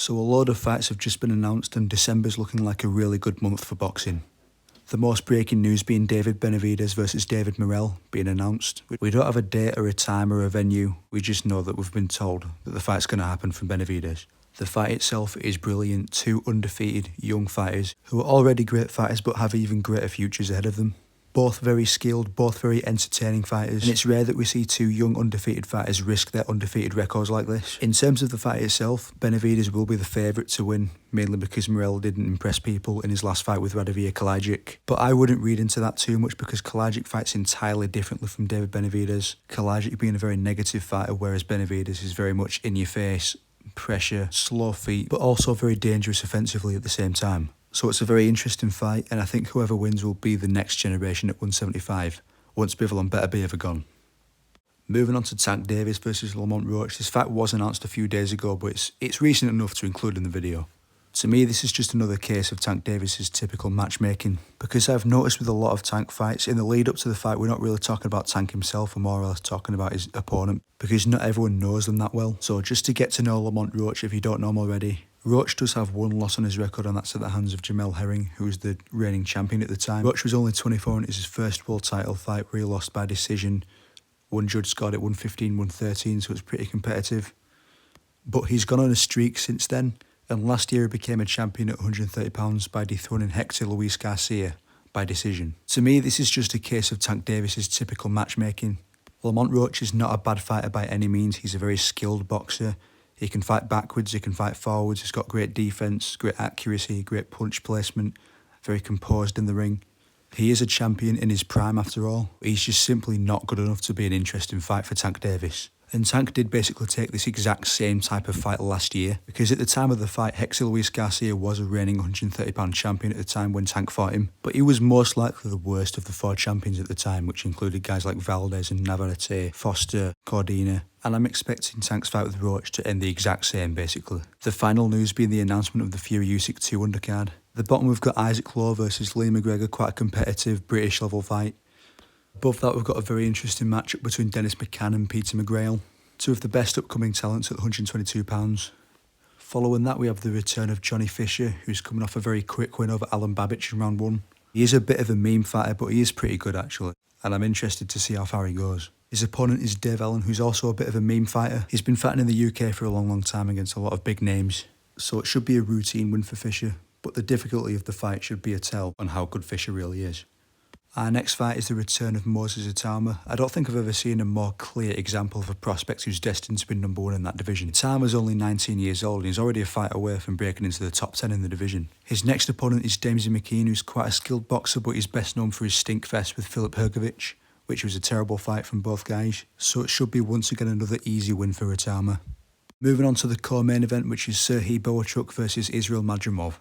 So a load of fights have just been announced and December's looking like a really good month for boxing. The most breaking news being David Benavidez versus David Morrell being announced. We don't have a date or a time or a venue, we just know that we've been told that the fight's going to happen from Benavidez. The fight itself is brilliant, two undefeated young fighters who are already great fighters but have even greater futures ahead of them. Both very skilled, both very entertaining fighters, and it's rare that we see two young undefeated fighters risk their undefeated records like this. In terms of the fight itself, Benavidez will be the favourite to win, mainly because Morrell didn't impress people in his last fight with Radovir Kalajic. But I wouldn't read into that too much because Kalajic fights entirely differently from David Benavidez. Kalajic being a very negative fighter, whereas Benavidez is very much in your face, pressure, slow feet, but also very dangerous offensively at the same time. So it's a very interesting fight, and I think whoever wins will be the next generation at 175, once Bivol and Better Be ever gone. Moving on to Tank Davis versus Lamont Roach. This fight was announced a few days ago, but it's recent enough to include in the video. To me, this is just another case of Tank Davis's typical matchmaking, because I've noticed with a lot of Tank fights, in the lead up to the fight, we're not really talking about Tank himself, or more or less talking about his opponent, because not everyone knows them that well. So just to get to know Lamont Roach, if you don't know him already, Roach does have one loss on his record, and that's at the hands of Jamel Herring, who was the reigning champion at the time. Roach was only 24 and it was his first world title fight where he lost by decision. One judge scored it 115, 113, so it's pretty competitive. But he's gone on a streak since then, and last year he became a champion at 130 pounds by dethroning Hector Luis Garcia by decision. To me, this is just a case of Tank Davis's typical matchmaking. Lamont Roach is not a bad fighter by any means. He's a very skilled boxer. He can fight backwards, he can fight forwards, he's got great defence, great accuracy, great punch placement, very composed in the ring. He is a champion in his prime after all. He's just simply not good enough to be an interesting fight for Tank Davis. And Tank did basically take this exact same type of fight last year, because at the time of the fight, Hector Luis Garcia was a reigning 130-pound champion at the time when Tank fought him, but he was most likely the worst of the four champions at the time, which included guys like Valdez and Navarrete, Foster, Cordina, and I'm expecting Tank's fight with Roach to end the exact same, basically. The final news being the announcement of the Fury Usyk 2 undercard. At the bottom we've got Isaac Lowe versus Lee McGregor, quite a competitive British level fight. Above that we've got a very interesting matchup between Dennis McCann and Peter McGrail, two of the best upcoming talents at 122 pounds. Following that we have the return of Johnny Fisher, who's coming off a very quick win over Alan Babich in round 1. He is a bit of a meme fighter, but he is pretty good actually, and I'm interested to see how far he goes. His opponent is Dave Allen, who's also a bit of a meme fighter. He's been fighting in the UK for a long time against a lot of big names, so it should be a routine win for Fisher, but the difficulty of the fight should be a tell on how good Fisher really is. Our next fight is the return of Moses Itama. I don't think I've ever seen a more clear example of a prospect who's destined to be number 1 in that division. Itama's only 19 years old and he's already a fight away from breaking into the top 10 in the division. His next opponent is Damesy McKean, who's quite a skilled boxer, but he's best known for his stinkfest with Filip Hrgovic, which was a terrible fight from both guys. So it should be once again another easy win for Itama. Moving on to the co-main event, which is Serhiy Bohachuk versus Israil Madrimov.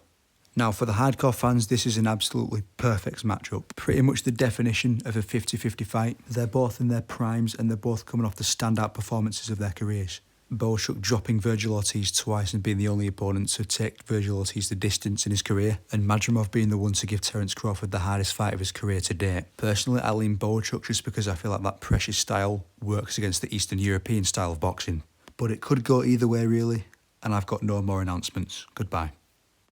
Now, for the hardcore fans, this is an absolutely perfect matchup. Pretty much the definition of a 50-50 fight. They're both in their primes and they're both coming off the standout performances of their careers. Bohachuk dropping Virgil Ortiz twice and being the only opponent to take Virgil Ortiz the distance in his career, and Madrimov being the one to give Terence Crawford the hardest fight of his career to date. Personally, I lean Bohachuk just because I feel like that precious style works against the Eastern European style of boxing. But it could go either way really, and I've got no more announcements. Goodbye.